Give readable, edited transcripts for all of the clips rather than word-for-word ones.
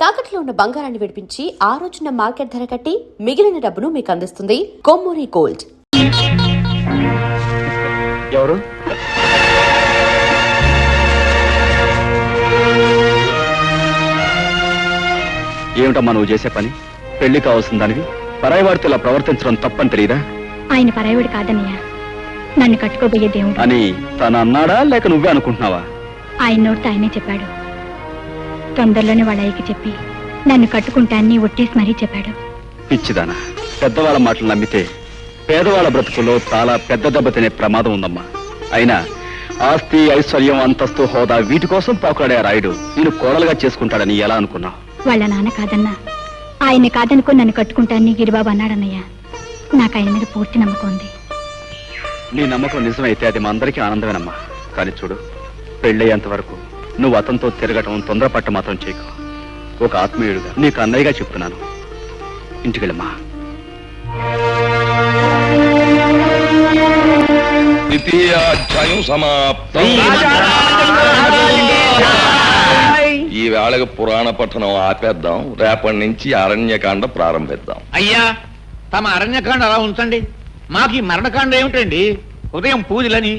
తాకట్లో ఉన్న బంగారాన్ని విడిపించి ఆ రోజున మార్కెట్ ధర కట్టి మిగిలిన డబ్బును మీకు అందిస్తుంది కొమ్మూరి గోల్డ్. ఎవరు? ఏమిటమ్మా నువ్వు చేసే పని? పెళ్లి కావాల్సిన దానివి పరాయివాడితో ఇలా ప్రవర్తించడం తప్పని తెలియదా? ఆయన పరాయివాడు కాదన్నయ్య, నన్ను కట్టుకోబోయే దేవుడు అని తను అన్నాడా లేక నువ్వే అనుకుంటున్నావా? ఆయన నోటితో ఆయనే చెప్పాడు. తొందరలోనే వాళ్ళ అయ్యకి చెప్పి నన్ను కట్టుకుంటాన్ని ఒట్టేసి మరీ చెప్పాడు. పిచ్చిదానా, పెద్దవాళ్ళ మాటలు నమ్మితే పేదవాళ్ళ బ్రతుకుల్లో చాలా పెద్ద దెబ్బ తినే ప్రమాదం ఉందమ్మా. అయినా ఆస్తి, ఐశ్వర్యం, అంతస్తు, హోదా వీటి కోసం పోకలాడే రాయుడు నేను కోడలుగా చేసుకుంటాడని ఎలా అనుకున్నావు? వాళ్ళ నాన్న కాదన్నా, ఆయన్ని కాదనుకో నన్ను కట్టుకుంటాన్ని గిరిబాబు అన్నాడన్నయ్య. నాకు ఆయన మీద పూర్తి నమ్మకం ఉంది. నీ నమ్మకం నిజమైతే అది మా అందరికీ ఆనందమేనమ్మా. కానీ చూడు, పెళ్ళయ్యేంత వరకు నువ్వు అతనితో తిరగటం, తొందరపట్ట మాత్రం చేయకు. ఒక ఆత్మీయుడుగా నీకు అన్నయ్యగా చెప్తున్నాను. ఇంటికెళ్ళమ్మా. ద్వితీయాధ్యాయం సమాప్తం. ఈ వేళకు పురాణ పఠనం ఆపేద్దాం. రేపటి నుంచి అరణ్యకాండ ప్రారంభిద్దాం. అయ్యా, తమ అరణ్యకాండ అలా ఉంచండి. మాకు ఈ మరణకాండ ఏమిటండి? ఉదయం పూజలని,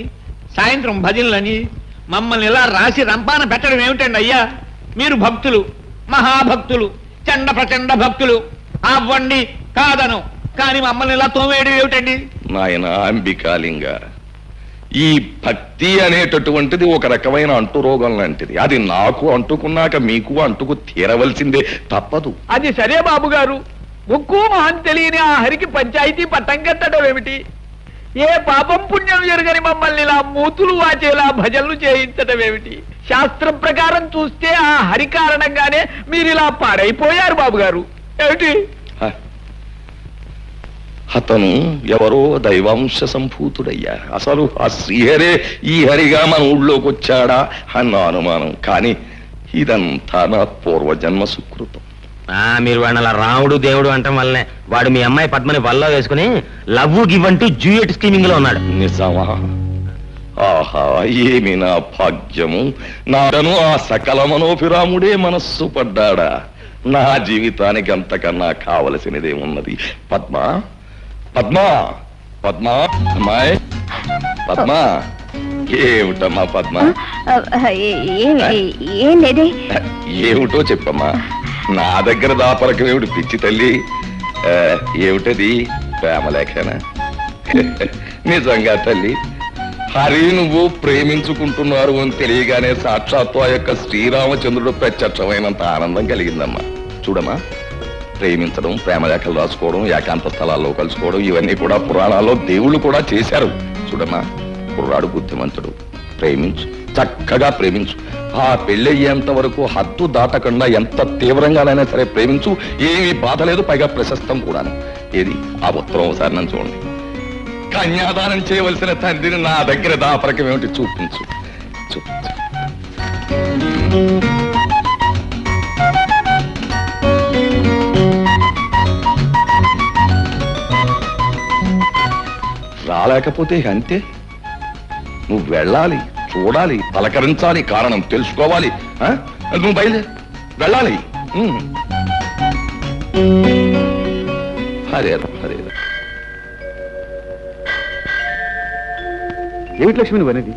సాయంత్రం భజనలని మమ్మల్ని ఇలా రాసి రంపాన పెట్టడం ఏమిటండి అయ్యా? మీరు భక్తులు, మహాభక్తులు, చండ ప్రచండ భక్తులు. అవ్వండి కాదను, కానీ మమ్మల్ని ఇలా తోమేయడం ఏమిటండి? నాయన అంబికాలింగ, ఈ భక్తి అనేటటువంటిది ఒక రకమైన అంటురోగం లాంటిది. అది నాకు అంటుకున్నాక మీకు అంటుకు తీరవలసిందే, తప్పదు. అది సరే బాబు గారు, ముక్కు మహం తెలియని ఆ హరికి పంచాయతీ పట్టం కట్టడం ఏమిటి? ఏ పాపం పుణ్యం ఎరుగని మమ్మల్ని ఇలా మూతులు వాచేలా భజనలు చేయించడం ఏమిటి? శాస్త్రం ప్రకారం చూస్తే ఆ హరి కారణంగానే మీరు ఇలా పాడైపోయారు బాబు గారు. ఏమిటి? అతను ఎవరో దైవాంశ సంభూతుడయ్యా. అసలు ఆ శ్రీహరే ఈ హరిగా మన ఊళ్ళోకి వచ్చాడా అన్న అనుమానం. కానీ ఇదంతా నా పూర్వజన్మ సుకృతం. మీరు వాడిని అలా రాముడు దేవుడు అంటాం వల్లనే వాడు మీ అమ్మాయి పద్మని వల్ల వేసుకుని లవ్ గివ్ అంటూ డ్యూయట్ స్కీమింగ్ లో ఉన్నాడు. నిజమా? ఆహా, ఏమి నా భాగ్యము! నాడను ఆ సకల మనోభిరాముడే మనస్సు పడ్డాడా? నా జీవితానికి అంతకన్నా కావలసినదేమున్నది? పద్మ, పద్మ, పద్మ, అమ్మాయి పద్మ. ఏమిటమ్మా పద్మ? ఏం లేదే. ఏమిటో చెప్పమ్మా. నా దగ్గర దాపరకం ఏమిటి పిచ్చి తల్లి? ఏమిటది? ప్రేమలేఖనా? నిజంగా తల్లి, హరి నువ్వు ప్రేమించుకుంటున్నారు అని తెలియగానే సాక్షాత్తు ఆ యొక్క శ్రీరామచంద్రుడు ప్రత్యక్షమైనంత ఆనందం కలిగిందమ్మా. చూడమ్మా, ప్రేమించడం, ప్రేమలేఖలు రాసుకోవడం, ఏకాంత స్థలాల్లో కలుసుకోవడం ఇవన్నీ కూడా పురాణాల్లో దేవుళ్ళు కూడా చేశారు. చూడమ్మా, కుర్రాడు బుద్ధిమంతుడు, ప్రేమించు, చక్కగా ప్రేమించు. ఆ పెళ్ళయ్యేంత వరకు హద్దు దాటకుండా ఎంత తీవ్రంగానైనా సరే ప్రేమించు. ఏమీ బాధ లేదు, పైగా ప్రశస్తం కూడాను. ఏది ఆ ఉత్తరం ఒకసారి నన్ను చూడండి. కన్యాదానం చేయవలసిన తండ్రిని నా దగ్గర దాపరకం ఏమిటి? చూపించు, చూపించు. రాలేకపోతే అంతే. నువ్వు వెళ్ళాలి, చూడాలి, పలకరించాలి, కారణం తెలుసుకోవాలి. నువ్వు బయలుదేరి వెళ్ళాలి. హరే హరే. ఏమిటి లక్ష్మి నువ్వు అనేది?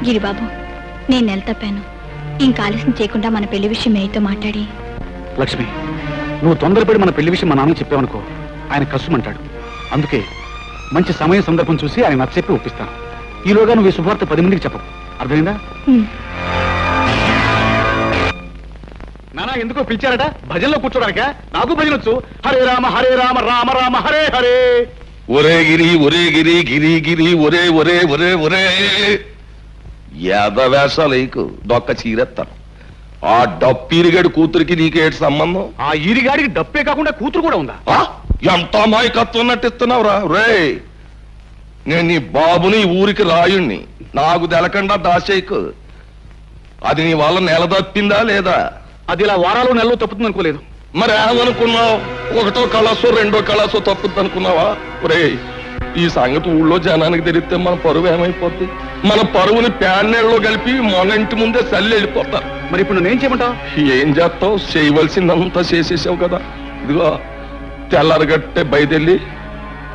గిరిబాబు, నేను నెల తప్పాను. ఇంకా ఆలస్యం చేయకుండా మన పెళ్లి విషయం మేయతో మాట్లాడి. లక్ష్మి, నువ్వు తొందరపడి మన పెళ్లి విషయం మా నాన్నకి చెప్పావనుకో, ఆయన కష్టమంటాడు. అందుకే మంచి సమయం సందర్భం చూసి ఆయన నచ్చచెప్పి ఒప్పిస్తాను. ఈలోగా నువ్వు ఈ శుభవార్త 10 మందికి చెప్పవు, అర్థమైందా? నానా ఎందుకో పిలిచారట? భజనలో కూర్చోడానిక? నాకు భజన వచ్చు. హరే రామ హరే రామ రామ రామ హరే హరే. ఒరే గిరి, ఒరే గిరి, గిరి గిరి, ఒరే ఒరే ఒరే ఒరే. యాదవేషాలకు దొక్క చీరెత్తాను. ఆ డప్పిరిగాడి కూతురికి నీకేటి సంబంధం? ఆ ఈరిగాడికి డప్పే కాకుండా కూతురు కూడా ఉందా? ఎంత అమాయకత్వం నటిస్తున్నావురా రే. నేను నీ బాబుని ఊరికి రాయుణ్ణి, నాకు తెలకుండా దాసేకు. అది నీ వల్ల నెల తప్పిందా లేదా? అది ఇలా వారాలు నెలలో తప్పుతుంది అనుకోలేదు. మరి ఏమనుకున్నావు? ఒకటో కళాసో రెండో కళాసో తప్పుద్ది అనుకున్నావా? రే, ఈ సంగతి ఊళ్ళో జనానికి తెలిస్తే మన పరువు ఏమైపోద్ది? మన పరువుని ప్యాన్నెళ్ళలో కలిపి మన ఇంటి ముందే చల్లి వెళ్ళిపోతారు. మరి ఇప్పుడు నేను చేయమంటావు? ఏం చేస్తావు? చేయవలసిందంతా చేసేసావు కదా. ఇదిగో తెల్లారగట్టే బయలుదేరి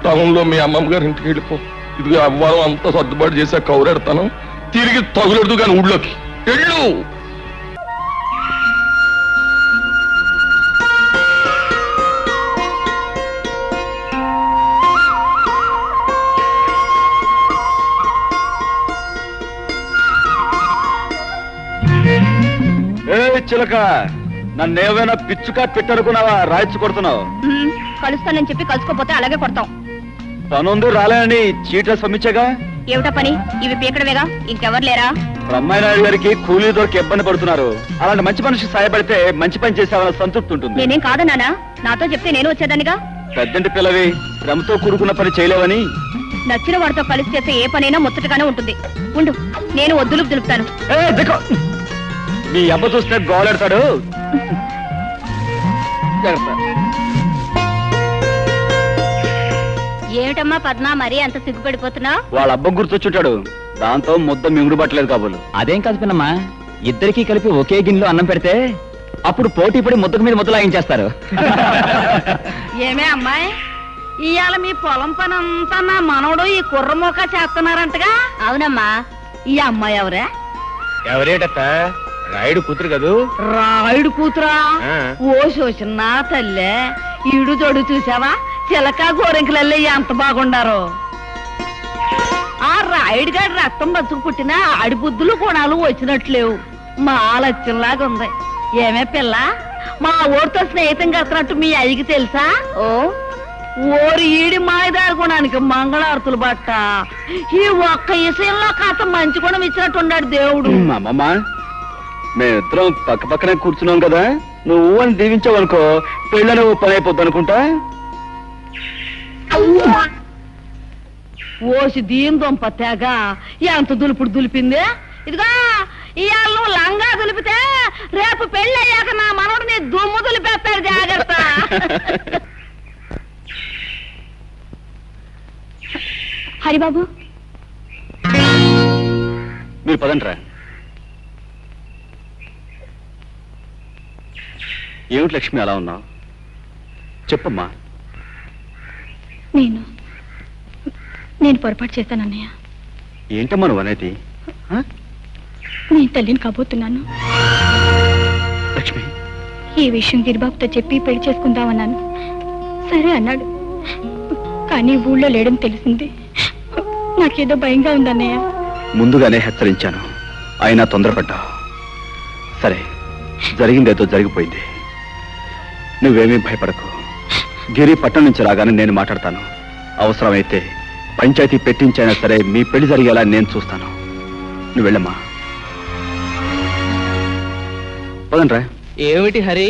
టౌన్లో మీ అమ్మమ్మ గారి ఇంటికి వెళ్ళిపో. ఇదిగో అవ్వారం అంతా సర్దుబాటు చేసా కౌరెడతాను. తిరిగి తగులెడదు కానీ ఊళ్ళోకి వెళ్ళు. చిలక, నన్నేమైనా పిచ్చుకా పెట్టనుకున్నావా? రాయిచ్చు కొడుతున్నావు. కలుస్తానని చెప్పి కలుసుకోపోతే అలాగే కొడతాం. పనుంది రాలేనని చీట్లెస్ పంపించాగా. ఏమిటా పని? ఇవి పీకడమేగా, ఇంకెవరు లేరా? బ్రహ్మాయినాయుడు గారికి కూలీ దొరికి ఇబ్బంది పడుతున్నారు. అలాంటి మంచి మనిషికి సాయపడితే మంచి పని చేసావన్న సంతృప్తి ఉంటుంది. నేనేం కాదన్నానా? నాతో చెప్తే నేను వచ్చేదానిగా. పెద్దంటి పిల్లవి, శ్రమతో కూడుకున్న పని చేయలేవని. నచ్చిన వాడితో కలిసి చేస్తే ఏ పనైనా ముచ్చటగానే ఉంటుంది. ఉండు, నేను వద్దులు దులుపుతాను. మీ అబ్బ చూస్తే గోలెడతాడు. ఏమిటమ్మా పద్మ, మరీ అంత సిగ్గుపడిపోతున్నావు? వాళ్ళ అబ్బ గుర్తొచ్చుంటాడు. దాంతో ముద్ద మింగుడు పట్టలేదు కాబోలు. అదేం కాదు పిన్నమ్మా, ఇద్దరికి కలిపి ఒకే గిన్నెలో అన్నం పెడితే అప్పుడు పోటీ పడి ముద్దకు మీద ముద్ద లాగించేస్తారు. ఏమే అమ్మాయి, ఇవాళ మీ పొలం పని అంతా నా మనవడు ఈ కుర్రమోక చేస్తున్నారంటగా? అవునమ్మా. ఈ అమ్మాయి ఎవరే? ఎవరేటత్త? రాయుడు కూతురు కదూ. రాయుడు కూతురా? ఆ. ఓ శోషన్న తల్లే, ఈడు జోడు చూసావా? చిలక గోరెంకలల్లే ఎంత బాగుండారో. ఆ రాయుడు గారి రక్తం బతుకు పుట్టిన ఆడి బుద్ధులు గుణాలు వచ్చినట్లేవు. మా లక్ష్యంలాగా ఉంది. ఏమే పిల్ల, మా ఊరితో స్నేహితం కడుతున్నట్టు మీ అయ్యకి తెలుసా? ఓ ఓరి ఈడి మాయదారి గుణానికి మంగళారతులు బట్ట. ఈ ఒక్క విషయంలో కాస్త మంచి గుణం ఇచ్చినట్టున్నాడు దేవుడు. అమ్మమ్మ, మేమిద్దరం పక్క పక్కనే కూర్చున్నాం కదా, నువ్వు అని దీవించావు అనుకో, పెళ్ళని ఓ పని అయిపోద్ది అనుకుంటా. ఓసి దీని దొంప తెగ ఎంత దులుపుడు దులిపింది. ఇదిగా ఇవాళ నువ్వు లంగా దులిపితే రేపు పెళ్ళి అయ్యాక నా మనవడు నీ దుమ్ము దులిపేస్తాడు, జాగ్రత్త. హరిబాబు, మీరు పదంట్రా. ఏమిటి లక్ష్మి అలా ఉన్నావు? చెప్పమ్మా. నేను పొరపాటు చేశానన్నయ్య. ఏంటమ్మా నువ్వు అనేది? నేను తల్లిని కాబోతున్నాను. లక్ష్మి, ఈ విషయం గిరిబాబుతో చెప్పి పెళ్లి చేసుకుందామన్నాను. సరే అన్నాడు. కానీ ఊళ్ళో లేడని తెలిసింది. నాకేదో భయంగా ఉందన్నయ్య. ముందుగానే హెచ్చరించాను, అయినా తొందరపడ్డావు. సరే, జరిగిందేదో జరిగిపోయింది. నువ్వేమీ భయపడకు. గిరి పట్టణం నుంచి రాగానే నేను మాట్లాడతాను. అవసరమైతే పంచాయతీ పెట్టించైనా సరే మీ పెళ్లి జరిగేలా నేను చూస్తాను. నువ్వు వెళ్ళమ్మా. పదండ్రా. ఏమిటి హరి,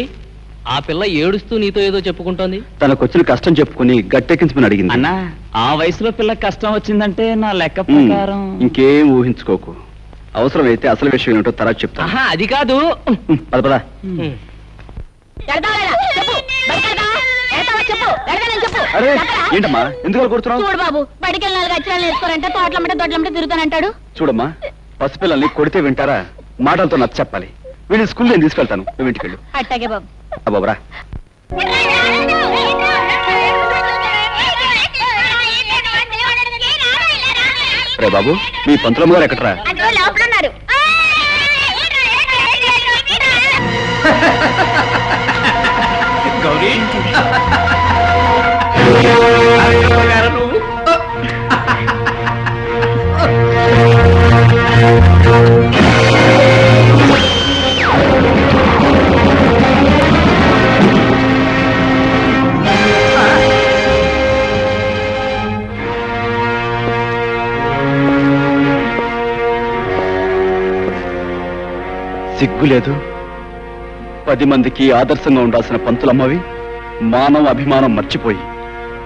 ఆ పిల్ల ఏడుస్తూ నీతో ఏదో చెప్పుకుంటోంది? తనకొచ్చిన కష్టం చెప్పుకుని గట్టెక్కించమని అడిగింది. అన్నా, ఆ వయసులో పిల్లకి కష్టం వచ్చిందంటే నా లెక్క ప్రకారం ఇంకేం ఊహించుకోకు. అవసరమైతే అసలు విషయం ఏమిటో తర్వాత చెప్తాను. ఆహా, అది కాదు. పద పద. అరే ఏంటమ్మా, ఎందుకు కూర్చున్నావు? చూడు బాబు, బడికి వెళ్ళి 4 అక్షరాలు నేర్చుకోరంటే తోటలమ్మటే దొడ్లమ్మటే తిరుగుతానంటాడు. చూడమ్మా, పసిపిల్లల్ని కొడితే వింటారా? మాటలతో నచ్చ చెప్పాలి. వీళ్ళని స్కూల్ నేను తీసుకెళ్తాను, నువ్వు ఇంటికి వెళ్ళు. అట్టాగే బాబు. బాబురా. రే బాబు, మీ పంతులమ్మ గారు ఎక్కడరా? లోపలున్నారు. గౌరీ, నువ్వు సిగ్గు లేదు? 10 మందికి ఆదర్శంగా ఉండాల్సిన పంతులమ్మవి మానవ అభిమానం మర్చిపోయి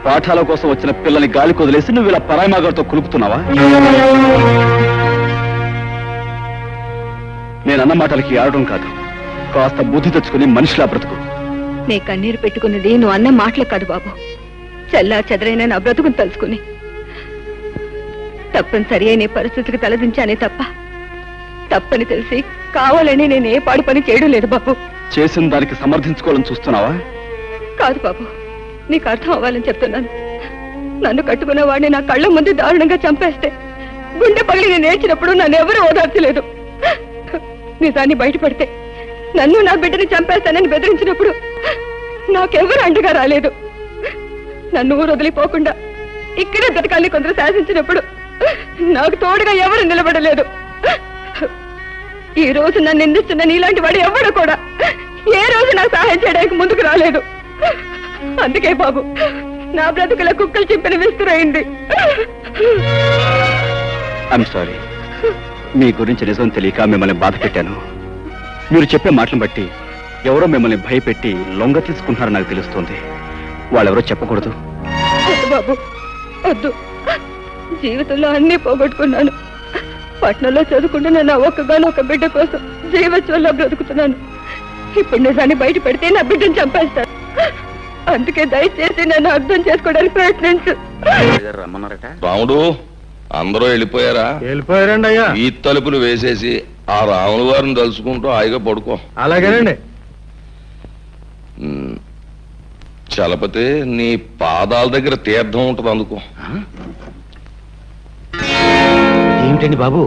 పాఠాల కోసం వచ్చిన పిల్లని గాలి కొదిలేసి నువ్వు ఇలా పరాయిమాగారితో కులుపుతున్నావా? నేనన్న మాటలకి ఆడడం కాదు, కాస్త బుద్ధి తెచ్చుకుని మనిషిలా బ్రతుకు. నీ కన్నీరు పెట్టుకున్నది నువ్వు అన్న మాటలే కాదు బాబు, చల్లా చెదరైన నా బ్రతుకుని తలుచుకుని తప్పనిసరి అయిన పరిస్థితికి తలదించానే తప్ప తప్పని తెలిసి కావాలని నేను ఏ పాడు పని చేయడం లేదు బాబు. చేసిన దానికి సమర్థించుకోవాలని చూస్తున్నావా? కాదు బాబు, నీకు అర్థం అవ్వాలని చెప్తున్నాను. నన్ను కట్టుకున్న వాడిని నా కళ్ళ ముందు దారుణంగా చంపేస్తే గుండె పగిలి నేను ఏడ్చినప్పుడు నన్ను ఎవరూ ఓదార్చలేదు. నిజాన్ని బయటపడితే నన్ను నా బిడ్డని చంపేస్తానని బెదిరించినప్పుడు నాకెవరు అండగా రాలేదు. నన్ను ఊరు వదిలిపోకుండా ఇక్కడే బ్రతకాలని కొందరు శాసించినప్పుడు నాకు తోడుగా ఎవరు నిలబడలేదు. ఈ రోజు నన్ను నిందిస్తున్న నీలాంటి వాడు ఎవడు కూడా ఏ రోజు నాకు సహాయం చేయడానికి ముందుకు రాలేదు. అందుకే బాబు నా బ్రతుకుల కుక్కలు చింపిన విస్తురైంది. I'm sorry. మీ గురించి నిజం తెలియక మిమ్మల్ని బాధ పెట్టాను. మీరు చెప్పే మాటలను బట్టి ఎవరో మిమ్మల్ని భయపెట్టి లొంగ తీసుకుంటున్నారని నాకు తెలుస్తుంది. వాళ్ళెవరో చెప్పకూడదు. వద్దు బాబు, వద్దు. జీవితంలో అన్నీ పోగొట్టుకున్నాను. పట్నంలో చదువుకుంటున్న నా ఒక్కగానొక్క బిడ్డ కోసం జీవోత్సవంలో బ్రతుకుతున్నాను. ఇప్పుడు నిజాన్ని బయట పెడితే నా బిడ్డను చంపేస్తాను. అందుకే దయచేసి నన్ను అర్థం చేసుకోవడానికి ప్రయత్నించు. రమ్మన్నారట. రాముడు, అందరూ వెళ్ళిపోయారా? వెళ్ళిపోయారండి అయ్యా. ఈ తలుపులు వేసేసి ఆ రాముల వారిని తలుచుకుంటూ హాయిగా పడుకో. అలాగేనండి. చలపతి, నీ పాదాల దగ్గర తీర్థం ఉంటది, అందుకో. ఏమిటండి బాబు,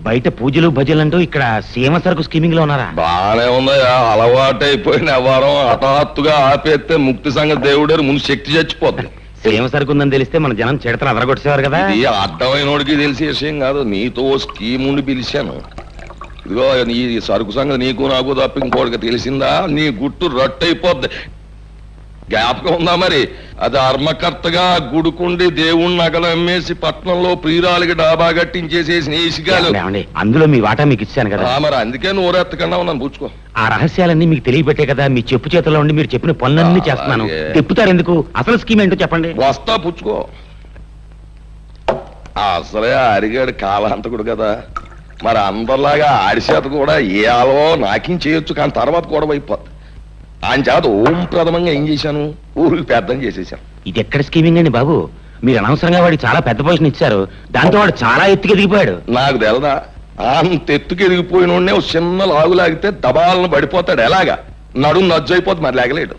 బయట పూజలు భజలంటూ ఇక్కడ సీమ సరుకు స్కీమింగ్ లో ఉన్నారా? బానే ఉందయ్యా. అలవాటైపోయిన వ్యవహారం హఠాత్తుగా ఆపేస్తే ముక్తి సంగతి దేవుడారు ముందు శక్తి చచ్చిపోద్ది. సీమ సరుకు ఉందని తెలిస్తే మన జనం చెడతలు అదరగొట్టేవారు కదా. ఇది అర్థమైనోడికి తెలిసే విషయం కాదు. నీతో స్కీమ్ ఉండి పిలిచాను. ఇదిగో నీ సరుకు సంగతి నీకు నాకు తప్ప ఇంకోటికి తెలిసిందా? నీ గుట్టు రట్టయిపోద్ది. జ్ఞాపకం ఉందా మరి? అది అర్మకర్తగా గుడుకుండి దేవుణ్ణి నగలు అమ్మేసి పట్నంలో ప్రియురాలికి డాబా కట్టించేసేసి నేసిగాలు. అందులో మీ వాటా మీకు ఇచ్చాను కదా. మరి అందుకే నోరెత్తకుండా ఉన్నాను. పుచ్చుకో. ఆ రహస్యాలన్నీ మీకు తెలియబెట్టే కదా మీ చెప్పు చేతిలో ఉండి మీరు చెప్పిన పనులన్నీ చేస్తున్నాను. తిప్పుతారు ఎందుకు? అసలు స్కీమ్ ఏంటో చెప్పండి. వస్తా, పుచ్చుకో. అసలే అరిగాడు కాలాంతకుడు కదా. మరి అందరిలాగా ఆడిచేత కూడా ఏ ఆలో నాకేం చేయొచ్చు, కానీ తర్వాత కూడా అయిపోద్ది. ఆయన చేత ఓం ప్రథమంగా ఏం చేశాను, ఊరికి పెద్దం చేసేసాను. ఇది ఎక్కడ స్కీమింగ్ అండి బాబు? మీరు అనవసరంగా వాడికి చాలా పెద్ద పొజిషన్ ఇచ్చారు. దాంతో వాడు చాలా ఎత్తుకి ఎదిగిపోయాడు. నాకు తెలదా? అంత ఎత్తుకి ఎదిగిపోయిన చిన్న లాగు లాగితే దబాలను పడిపోతాడు. ఎలాగా? నడుము నజ్జైపోద్ది, మరి లేగలేడు.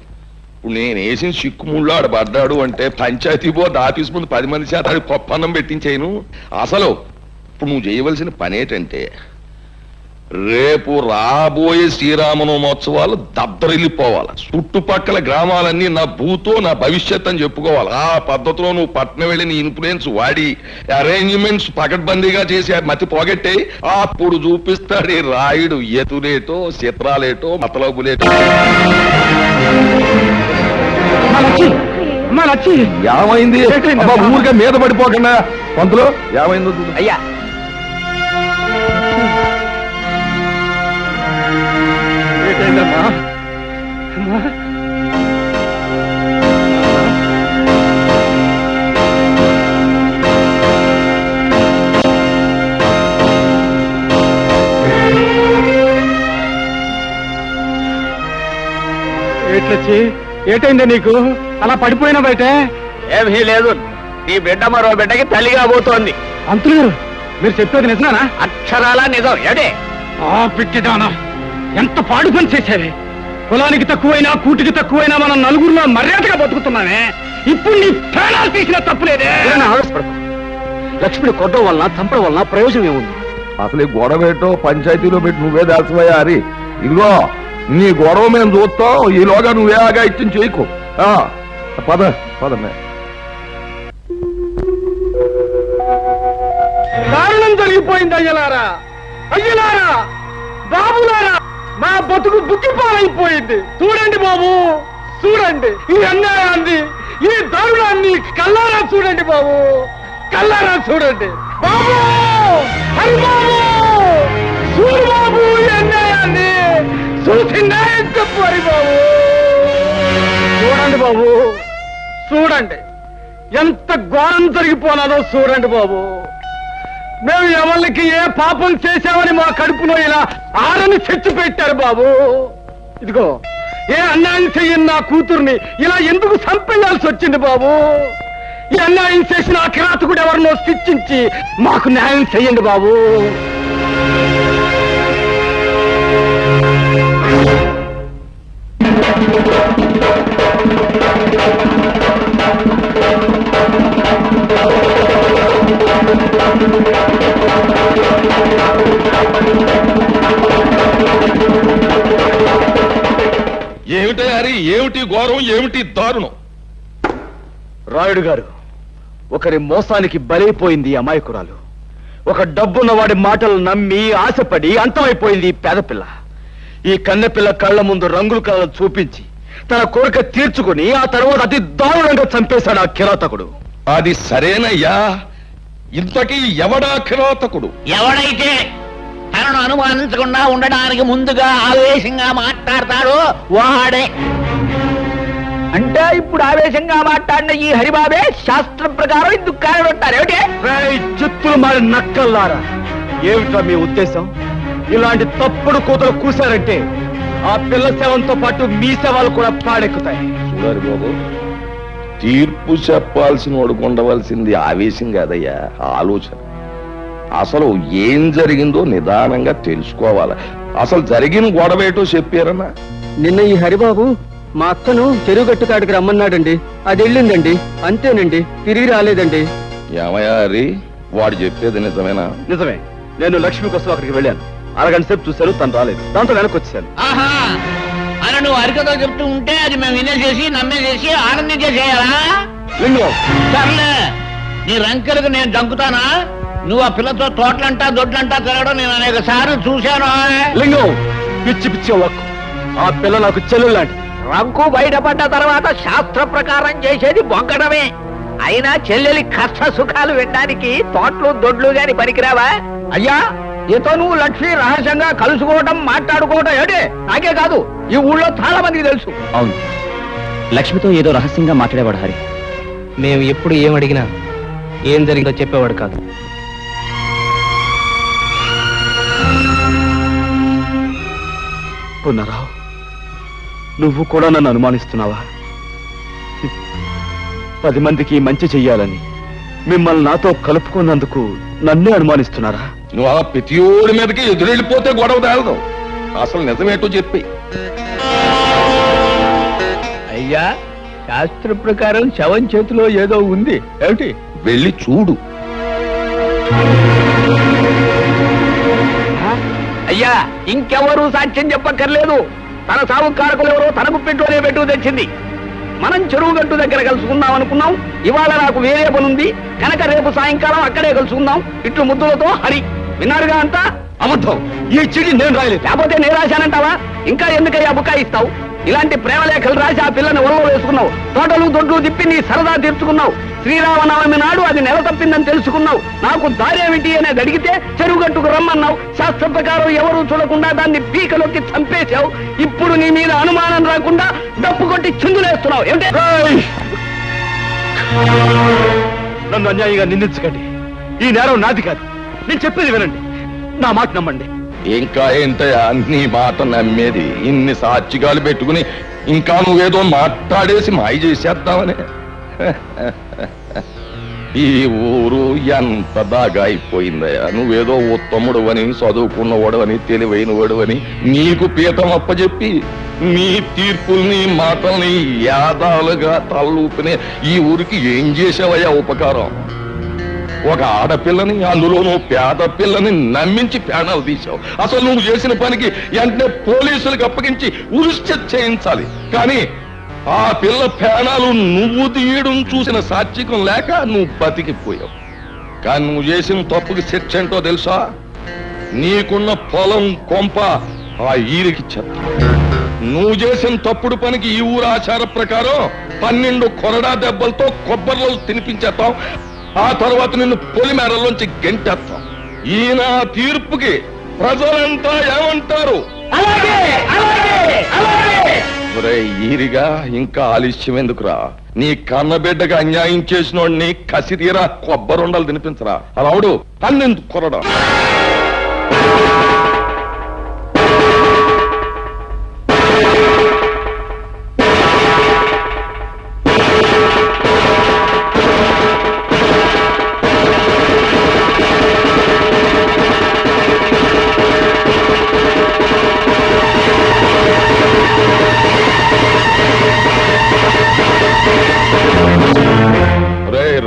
ఇప్పుడు నేను వేసిన చిక్కుముళ్ళు ఆడు పడ్డాడు అంటే పంచాయతీ బోర్డు ఆఫీస్ ముందు 10 మంది చేత ఆడి పప్పన్నం పెట్టించేయను. అసలు ఇప్పుడు నువ్వు చేయవలసిన పని ఏంటంటే, రేపు రాబోయే శ్రీరామనవమోత్సవాలు దద్దరిల్లిపోవాలి. చుట్టుపక్కల గ్రామాలన్నీ నా భూతో నా భవిష్యత్ అని చెప్పుకోవాలి. ఆ పద్ధతిలో నువ్వు పట్నం వెళ్ళి నీ ఇన్ఫ్లుయెన్స్ వాడి అరేంజ్మెంట్స్ పకడ్బందీగా చేసి మతి పోగొట్టే అప్పుడు చూపిస్తాడు ఈ రాయుడు ఎతులేటో చిత్రాలేటో మతలబులేటో. ఏమైంది? ఊరిగా మీద పడిపోకుండా పంతులు, ఏమైందో అయ్యా. ఏటైంది నీకు? అలా పడిపోయినా బయట ఏమీ లేదు. నీ బిడ్డ మరో బిడ్డకి తల్లిగా పోతోంది. అంతులు గారు, మీరు చెప్పేది నిజమేనా? అక్షరాలా నిజం. ఏడే ఆ పిచ్చిదానా, ఎంత పాడు పని చేశావే. కులానికి తక్కువైనా కూటికి తక్కువైనా మనం నలుగురిలో మర్యాదగా బతుకుతున్నామే. ఇప్పుడు నీ ప్రాణాలు తీసిన తప్పులేదే. లక్ష్మిని కొట్టడం వలన చంపడం వలన ప్రయోజనం ఏముంది? అసలు ఈ గొడవ ఏంటో పంచాయతీలో పెట్టి నువ్వే దాల్సిపోయా. హరి, ఇదిగో నీ గొడవ మేము చూస్తాం. ఈలోగా నువ్వే ఆగా ఇచ్చిన చేయకు. పద పదమే. దారుణం జరిగిపోయింది. అయ్యలారా, అయ్యలారా, బాబులారా, మా బతుకు బుక్కిపాలైపోయింది. చూడండి బాబు, చూడండి ఈ అన్యాయాన్ని, ఈ దారుణాన్ని కల్లారా చూడండి బాబు, కల్లారా చూడండి బాబు. హరి బాబు, చూడు బాబు ఈ అన్యాయాన్ని, చూసి న్యాయం చెప్పు. హరి బాబు, చూడండి బాబు, చూడండి ఎంత ఘోరం జరిగిపోనాదో చూడండి బాబు. మేము ఎవరికి ఏ పాపం చేశామని మా కడుపులో ఇలా ఆరని చెచ్చు పెట్టారు బాబు. ఇదిగో ఏ అన్యాయం చెయ్యని నా కూతుర్ని ఇలా ఎందుకు చంపేయాల్సి వచ్చింది బాబు? ఈ అన్యాయం చేసిన ఆ కిరాతకుడు ఎవరినో శిక్షించి మాకు న్యాయం చెయ్యండి బాబు. హరి ఏమిటి ఘోరం, ఏమిటి దారుణం? రాయుడు గారు, ఒకరి మోసానికి బలైపోయింది ఈ అమాయకురాలు. ఒక డబ్బున్న వాడి మాటలు నమ్మి ఆశపడి అంతమైపోయింది ఈ పేదపిల్ల. ఈ కన్నెపిల్ల కళ్ళ ముందు రంగుల కళలు చూపించి తన కోరిక తీర్చుకుని ఆ తర్వాత అతి దారుణంగా చంపేశాడు ఆ కిరాతకుడు. అది సరేనయ్యా, ఇంతకీ ఎవడా కిరాతకుడు? ఎవడైతే తనను అనుమానించకుండా ఉండడానికి ముందుగా ఆవేశంగా మాట్లాడతాడో వాడే. అంటే ఇప్పుడు ఆవేశంగా మాట్లాడిన ఈ హరిబాబే శాస్త్రం ప్రకారం ఇందుకు కారణం ఏమిటి? చిత్తులు మారి నక్కల్లారా, ఏమిటా మీ ఉద్దేశం? ఇలాంటి తప్పుడు కూతురు కూశారంటే ఆ పిల్ల శవంతో పాటు మీ శవాలు కూడా పాడెక్కుతాయి. చూడాలి బాబు, తీర్పు చెప్పాల్సిన వాడుకు ఉండవలసింది ఆవేశం కాదయ్యా, ఆలోచన. అసలు ఏం జరిగిందో నిదానంగా తెలుసుకోవాలి. అసలు జరిగిన గొడవేటో చెప్పారన్నా? నిన్న ఈ హరిబాబు మా అక్కను చెరువు గట్టు కాడికి రమ్మన్నాడండి. అది వెళ్ళిందండి, అంతేనండి, తిరిగి రాలేదండి. ఏమయ్యా హరి, వాడు చెప్పేది నిజమేనా? నిజమే. నేను లక్ష్మి కోసం అక్కడికి వెళ్ళాను. అరగంట సేపు చూశాను, తను రాలేదు. దాంతో వెనక్కి వచ్చాను. ఆహా అని నువ్వు అరికతో చెప్తూ ఉంటే అది మేము వినేసేసి నమ్మేసేసి ఆనందించేసేయాలా? లింగం, సర్లే, నీ రంకెలకు నేను దంకుతానా? నువ్వు ఆ పిల్లతో తోటలంటా దొడ్లంటా తిరగడం నేను అనేక సార్లు చూశాను. లింగం, పిచ్చి పిచ్చి వక్కు. ఆ పిల్ల నాకు చెల్లెలు లాంటి. రంకు బయటపడ్డ తర్వాత శాస్త్ర ప్రకారం చేసేది బొంకడమే. అయినా చెల్లెలి కష్ట సుఖాలు వినడానికి తోటలు దొడ్లు గాని పనికిరావా? అయ్యా, ఇతో నువ్వు లక్ష్మి రహస్యంగా కలుసుకోవడం మాట్లాడుకోవడం ఏడే నాకే కాదు, ఈ ఊళ్ళో చాలా మందికి తెలుసు. అవును, లక్ష్మితో ఏదో రహస్యంగా మాట్లాడేవాడు హరి. మేము ఎప్పుడు ఏం అడిగినా ఏం జరిగిందో చెప్పేవాడు కాదు. పునరావు, నువ్వు కూడా నన్ను అనుమానిస్తున్నావా? 10 మందికి మంచి చెయ్యాలని మిమ్మల్ని నాతో కలుపుకున్నందుకు నన్నే అనుమానిస్తున్నారా? నువ్వు అలా ప్రతియోడి మీదకి ఎదురెళ్ళిపోతే గొడవ తేలదు. అసలు నిజమేటో చెప్పి. అయ్యా, శాస్త్ర ప్రకారం శవం చేతిలో ఏదో ఉంది ఏమిటి? వెళ్ళి చూడు. అయ్యా, ఇంకెవరూ సాక్ష్యం చెప్పక్కర్లేదు. తన సాగు కారకులు ఎవరో తనకు పెట్టుకునే పెట్టు తెచ్చింది. మనం చెరువు గట్టు దగ్గర కలుసుకుందాం అనుకున్నాం. ఇవాళ నాకు వేరే పనుంది కనుక రేపు సాయంకాలం అక్కడే కలుసుకుందాం. ఇట్లు ముద్దులతో హరి. విన్నారుగా అంతా? అబద్ధం. ఈ చిడి నేను రాయలేదు. లేకపోతే నేను రాశానంటావా? ఇంకా ఎందుకయ్యా బుకాయిస్తావు? ఇలాంటి ప్రేమలేఖలు రాసి ఆ పిల్లని ఒళ్ళో వేసుకున్నావు. తోటలు దొడ్లు తిప్పి నీ సరదా తీర్చుకున్నావు. శ్రీరామనవమి నాడు అది నెల తప్పిందని తెలుసుకున్నావు. నాకు దారేమిటి అనేది అడిగితే చెరువుగట్టుకు రమ్మన్నావు. శాస్త్ర ప్రకారం ఎవరూ చూడకుండా దాన్ని పీకలోకి చంపేశావు. ఇప్పుడు నీ మీద అనుమానం రాకుండా డప్పు కొట్టి చిందులేస్తున్నావు ఏమిటి? నన్ను అన్యాయంగా నిందించకండి. ఈ నేరం నాది కాదు. నేను చెప్పేది వినండి, నా మాట నమ్మండి. ఇంకా ఏంటయ్యా నీ మాట నమ్మేది? ఇన్ని సాక్షిగాలు పెట్టుకుని ఇంకా నువ్వేదో మాట్లాడేసి మాయ చేసేద్దామని. ఈ ఊరు ఎంత బాగా అయిపోయిందయ్యా. నువ్వేదో ఉత్తముడు అని, చదువుకున్నవాడు అని, తెలివైనవాడు అని నీకు పీఠం అప్పచెప్పి నీ తీర్పుల్ని మాటల్ని యాదాలుగా తలూపినే ఈ ఊరికి ఏం చేసావయ్యా ఉపకారం? ఒక ఆడపిల్లని, అందులోనూ పేద పిల్లని నమ్మించి ప్రాణాలు తీశావు. అసలు నువ్వు చేసిన పనికి వెంటనే పోలీసులకు అప్పగించి ఉరిష్ట చేయించాలి. కానీ ఆ పిల్ల ప్రాణాలు నువ్వు తీయడం చూసిన సాత్వికం లేక నువ్వు బతికిపోయావు. కానీ నువ్వు చేసిన తప్పుకి శిక్ష ఏంటో తెలుసా? నీకున్న పొలం కొంప ఆ ఈరికి చెత్త. నువ్వు చేసిన తప్పుడు పనికి ఈ ఊరు ఆచార ప్రకారం 12 కొరడా దెబ్బలతో కొబ్బరిలో తినిపించేస్తాం. ఆ తర్వాత నిన్ను పొలిమేరలోంచి గెంటేస్తాం. ఈయన తీర్పుకి ప్రజలంతా ఏమంటారు? ఈరిగా ఇంకా ఆలస్యం ఎందుకురా? నీ కన్నబిడ్డగా అన్యాయం చేసిన వాడిని కసితీరా కొబ్బరుండలు తినిపించరా. అలావుడు 12 కొరడా.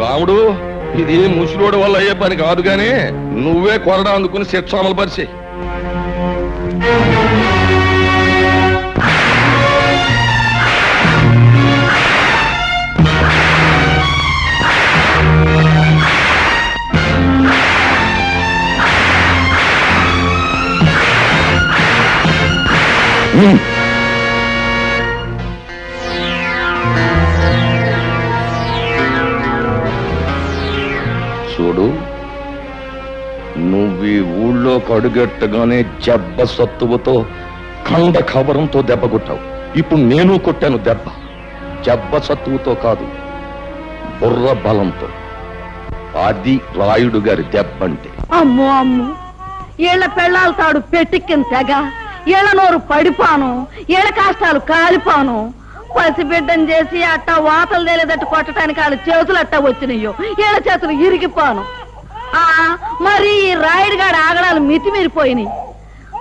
రాముడు, ఇది ముసలోడు వల్ల అయ్యే పని కాదు గాని నువ్వే కొరడా అందుకుని శిక్ష అమలు పరిచి. చూడు, నువ్వు ఈ ఊళ్ళో కడుగెట్టగానే జబ్బ సత్తువతో కండ కవరంతో దెబ్బ కొట్టావు. ఇప్పుడు నేను కొట్టాను దెబ్బ. జబ్బ సత్తువుతో కాదు, బుర్ర బలంతో. అది రాయుడు గారి దెబ్బ అంటే. అమ్మో అమ్మో, ఏళ్ల పెళ్ళాలు తాడు పెట్టిక్కిన తెగ, ఏళ్ల నోరు పడిపాను, ఏళ్ల కాష్టాలు కాలిపాను. పసిబిడ్డని చేసి అట్టా వాతలు తేలేదట్టు కొట్టడానికి వాళ్ళ చేతులు అట్టా వచ్చినాయో, ఏళ్ల చేతులు ఇరిగిపోను. మరి ఈ రాయుడుగాడి ఆగడాలు మితిమీరిపోయినాయి.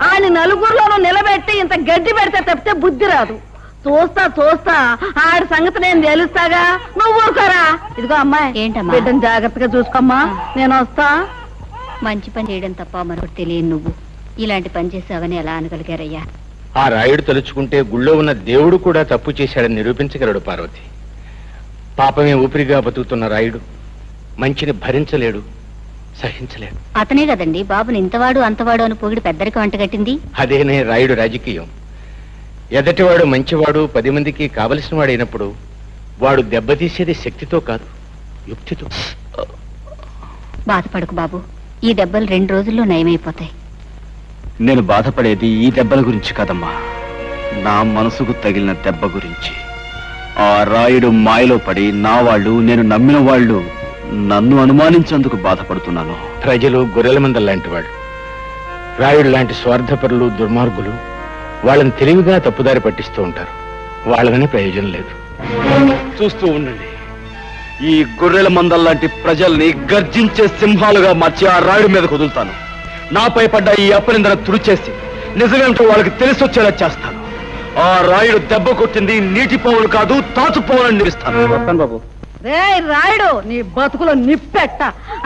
ఆయన నలుగురిలోనూ నిలబెట్టి ఇంత గడ్డి పెడితే తప్పితే బుద్ధి రాదు. చూస్తా చూస్తా ఆడి సంగతి నేను తెలుస్తాగా, నువ్వు ఊరుకోరా. ఇదిగో అమ్మాయి, ఏంటమ్మా? బిడ్డను జాగ్రత్తగా చూసుకోమ్మా, నేను వస్తా. మంచి పని చేయడం తప్ప మరొకటి తెలియదు. నువ్వు ఇలాంటి పని చేసావని ఎలా అనగలిగారయ్యా? ఆ రాయుడు తలుచుకుంటే గుళ్ళో ఉన్న దేవుడు కూడా తప్పు చేశాడని నిరూపించగలడు పార్వతి. పాపమే ఊపిరిగా బతుకుతున్న రాయుడు మంచిని భరించలేడు, సహించలేడు. అతనే కదండి బాబుని ఇంతవాడు అంతవాడు అని పొగిడి పెద్దరికి వంటగట్టింది. అదేనే రాయుడు రాజకీయం. ఎదటివాడు మంచివాడు, 10 మందికి కావలసిన వాడైనప్పుడు వాడు దెబ్బతీసేది శక్తితో కాదు, యుక్తితో. బాధపడకు బాబు, ఈ దెబ్బలు 2 రోజుల్లో నయమైపోతాయి. నేను బాధపడేది ఈ దెబ్బల గురించి కాదమ్మా, నా మనసుకు తగిలిన దెబ్బ గురించి. ఆ రాయుడు మాయలో పడి నా వాళ్ళు, నేను నమ్మిన వాళ్ళు నన్ను అనుమానించేందుకు బాధపడుతున్నాను. ప్రజలు గొర్రెల మంద లాంటి వాళ్ళు. రాయుడు లాంటి స్వార్థపరులు, దుర్మార్గులు వాళ్ళని తెలివిగా తప్పుదారి పట్టిస్తూ ఉంటారు. వాళ్ళని ప్రయోజనం లేదు. చూస్తూ ఉండండి, ఈ గొర్రెల మందల్లాంటి ప్రజల్ని గర్జించే సింహాలుగా మార్చి ఆ రాయుడి మీద కుదులుతాను. నాపై పడ్డ ఈ అపనిందన తుడిచేసి నిజమేమిటో వాళ్ళకి తెలిసొచ్చేలా చేస్తాను. ఆ రాయుడు దెబ్బ కొట్టింది నీటి పావులు కాదు, తాచు పావులని నిలుస్తాను. బాబు, రే రాయుడు, నీ బతుకులో నిప్పెట్ట.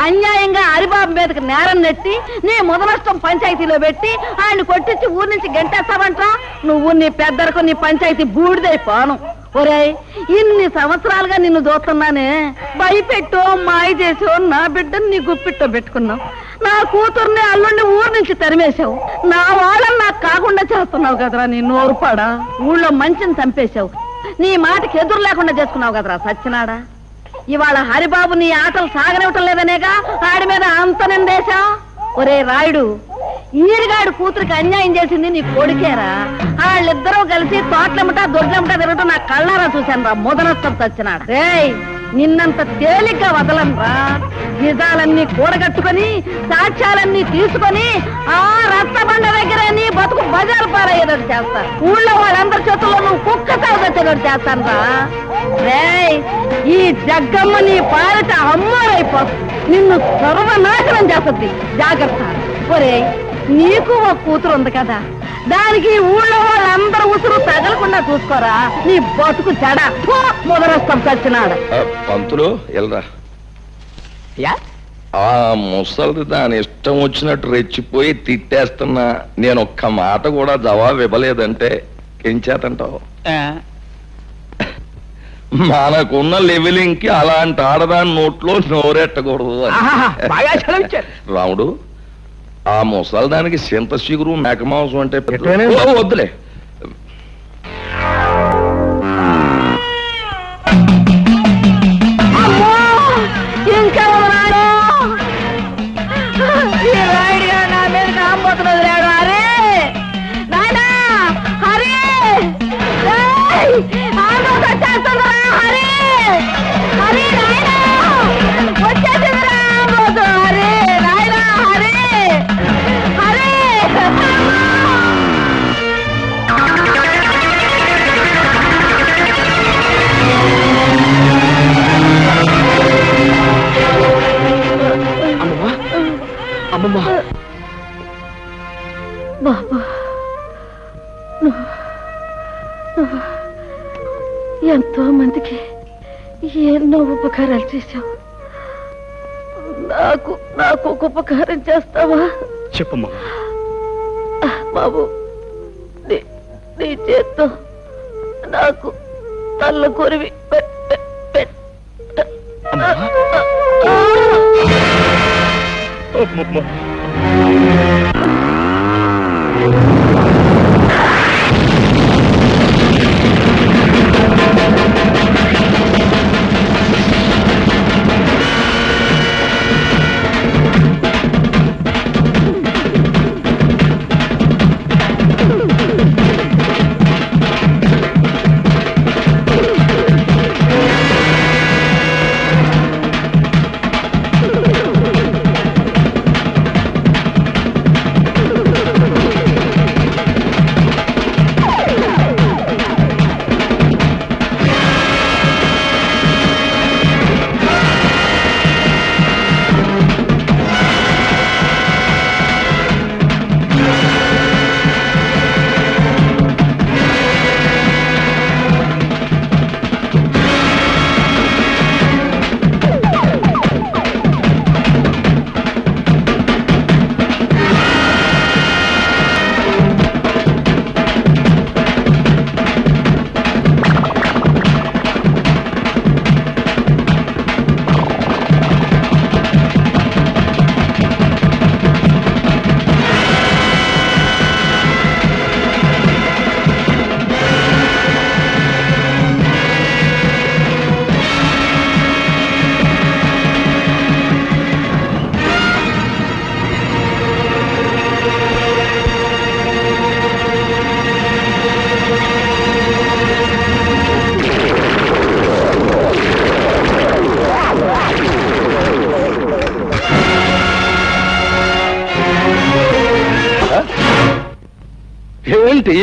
అన్యాయంగా హరిబాబు మీదకి నేరం నెట్టి నీ ముదనష్టం పంచాయతీలో పెట్టి ఆయన కొట్టించి ఊరి నుంచి గంటేస్తావంట. నువ్వు నీ పెద్దరకు నీ పంచాయతీ బూడిదైపోను. ఒరేయ్, ఇన్ని సంవత్సరాలుగా నిన్ను చూస్తున్నానే, భయపెట్టో మాయ చేసో నా బిడ్డని నీ గుప్పిట్టో పెట్టుకున్నావు. నా కూతుర్ని అల్లుడిని ఊరి నుంచి తరిమేశావు. నా వాళ్ళని నాకు కాకుండా చేస్తున్నావు కదరా నీ నోరుపాడా. ఊళ్ళో మంచిని చంపేశావు. నీ మాటకి ఎదురు లేకుండా చేసుకున్నావు కదరా సచ్చినాడా. ఇవాళ హరిబాబు నీ ఆటలు సాగనివ్వటం లేదనేగా ఆడి మీద అంత నిందేశావు. ఒరే రాయుడు, ఈరిగాడు కూతురికి అన్యాయం చేసింది నీ కొడుకేరా. వాళ్ళిద్దరూ కలిసి తోటలెమ్మటా దొడ్లెమ్మటా తిరగటం నా కళ్ళారా చూశాను రా ముదనష్టం చచ్చినాడు. రేయ్, నిన్నంత తేలిగ్గా వదలనరా. నిజాలన్నీ కూడగట్టుకుని సాక్ష్యాలన్నీ తీసుకొని ఆ రచ్చబండ దగ్గర నీ బతుకు బజారు పారయ్యేటట్టు చేస్తా. ఊళ్ళో వాళ్ళందరి చేతుల్లో నువ్వు కుక్క సాగొచ్చేటట్టు చేస్తాను రా. రేయ్, ఈ జగ్గమ్మ నీ పాలిట అమ్మారైపోతుంది. నిన్ను సర్వనాశనం చేస్తుంది. జాగ్రత్త. ఒరే, నీకు ఒక కూతురు ఉంది కదా, దానికి ఊళ్ళో వాళ్ళందరూ ఉసురు తగలకుండా చూసుకోరా. నీ బతుకు చెడ మొదలొస్తాం చచ్చినాడు. పంతులు ఎల్రా. ఆ ముసలిది దాని ఇష్టం వచ్చినట్టు రెచ్చిపోయి తిట్టేస్తున్నా. నేను ఒక్క మాట కూడా జవాబు ఇవ్వలేదంటే ఏం చేతంటావు? మనకున్న లెవెలింగ్ కి అలాంటి ఆడదాని నోట్లో నోరెట్టకూడదు. రాముడు, ఆ ముసలిదానికి చింత చిగురు మేక మాంసం అంటే వద్దులే. ఇంకా నా మీద కాంపోతున్నది లేడు. అరే నాయనా, హరి వచ్చేస్తుందిరా. హరి హరి నాయనా, వచ్చేసిందిరా ఆంబోతు. హరి నాయనా, హరి హరి. అమ్మమ్మా, బాబా, ఎంతో మందికి ఎన్నో ఉపకారాలు చేశావు. నాకు నాకు ఒక ఉపకారం చేస్తావా? చెప్పమ్మా. బాబు, నీ చేత్తో నాకు తల్ల కొరివి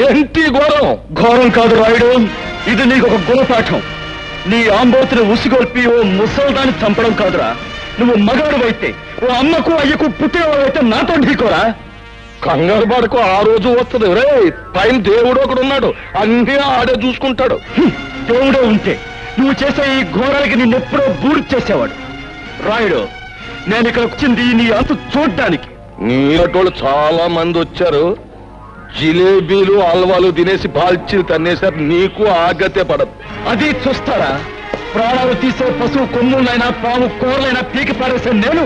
ఏంటి ఘోరం? ఘోరం కాదు రాయుడు, ఇది నీకు ఒక గుణపాఠం. నీ ఆంబోతుని ఉసిగొల్పి ఓ ముసల్దాన్ని చంపడం కాదురా. నువ్వు మగాడు అయితే, ఓ అమ్మకు అయ్యకు పుట్టినవాడైతే నాతో ఢీకోరా. కంగారు పడకు, ఆ రోజు వస్తుంది. రే పైన దేవుడు ఒకడు ఉన్నాడు, అన్నీ ఆడే చూసుకుంటాడు. దేవుడే ఉంటే నువ్వు చేసే ఈ ఘోరాలకి నిన్నెప్పుడో బూడి చేసేవాడు. రాయుడు, నేను ఇక్కడ వచ్చింది నీ అంతు చూడ్డానికి. నీటోళ్ళు చాలా మంది వచ్చారు, జిలేబీలు హల్వాలు తినేసి బాల్చీలు తన్నేశారు. నీకు ఆగతే పడదు. అది చూస్తారా? ప్రాణాలు తీసే పశువు కొమ్ములైనా పాము కూరలైనా పీకి పారేసే నేను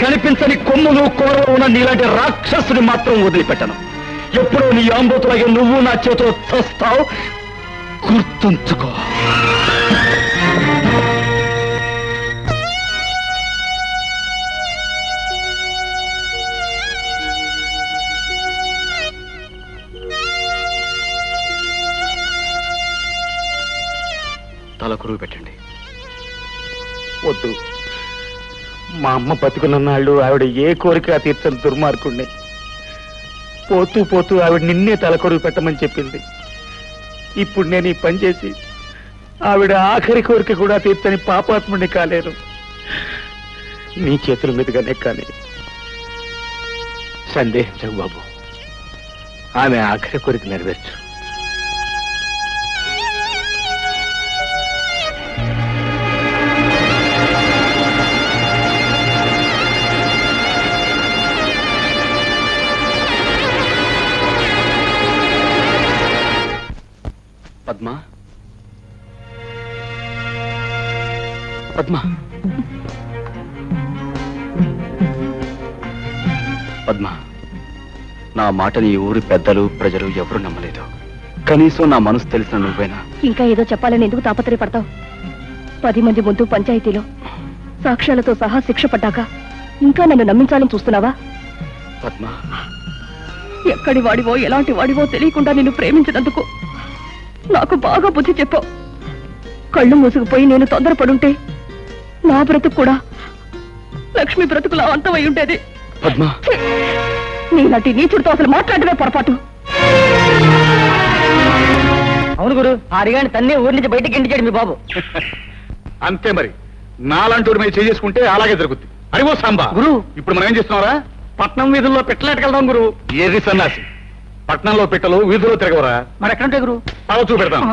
కనిపించని కొమ్ములు కూరలు ఉన్న నీలాంటి రాక్షసుని మాత్రం వదిలిపెట్టను. ఎప్పుడో నీ ఆంబోతులాగే నువ్వు నా చేతిలో చస్తావు, గుర్తుంచుకో. తల కురువు పెట్టండి. వద్దు, మా అమ్మ బతుకున్న నాళ్ళు ఆవిడ ఏ కోరిక తీర్చని దుర్మార్గుణ్ణి. పోతూ పోతూ ఆవిడ నిన్నే తలకొడుగు పెట్టమని చెప్పింది. ఇప్పుడు నేను ఈ పని చేసి ఆవిడ ఆఖరి కోరిక కూడా తీర్చని పాపాత్ముడిని కాలేను. నీ చేతుల మీదుగానే కానీ సందేహించకు బాబు, ఆమె ఆఖరి కోరిక నెరవేర్చు. పద్మ, పద్మ, పద్మ, నా మాటని ఈ ఊరి పెద్దలు ప్రజలు ఎవరు నమ్మలేదు. కనీసం నా మనసు తెలిసిన నువ్వేనా? ఇంకా ఏదో చెప్పాలని ఎందుకు తాపత్రయపడతావు? 10 మంది ముందు పంచాయతీలో సాక్ష్యాలతో సహా శిక్ష పడ్డాక ఇంకా నన్ను నమ్మించాలని చూస్తున్నావా? పద్మ, ఎక్కడి వాడివో ఎలాంటి వాడివో తెలియకుండా నిన్ను ప్రేమించినందుకు నాకు బాగా బుద్ధి చెప్పావు. కళ్ళు మూసుకుపోయి నేను తొందరపడుంటే నా బ్రతుకు కూడా లక్ష్మి బ్రతుకులా అంతమై ఉండేది. పద్మ, నీలాంటి నీచుడితో అసలు మాట్లాడమే పొరపాటు. అవును గురు, ఆరిగాని తన్నే ఊరి నుంచి బయటికి ఇంటిచాడు మీ బాబు. అంతే మరి, నాలాంటి మీద చేసుకుంటే అలాగే జరుగుతుంది. అరివో సాంబా గురు, ఇప్పుడు మనం ఏం చేస్తున్నారా? పట్నం వీధుల్లో పెట్టలేటకెళ్దాం గురు. ఏది సన్నాసి, పట్నంలో పెట్టలు వీధిలో తిరగవరా? మరి ఎక్కడుంటే గురు? అలా చూపెడతాం.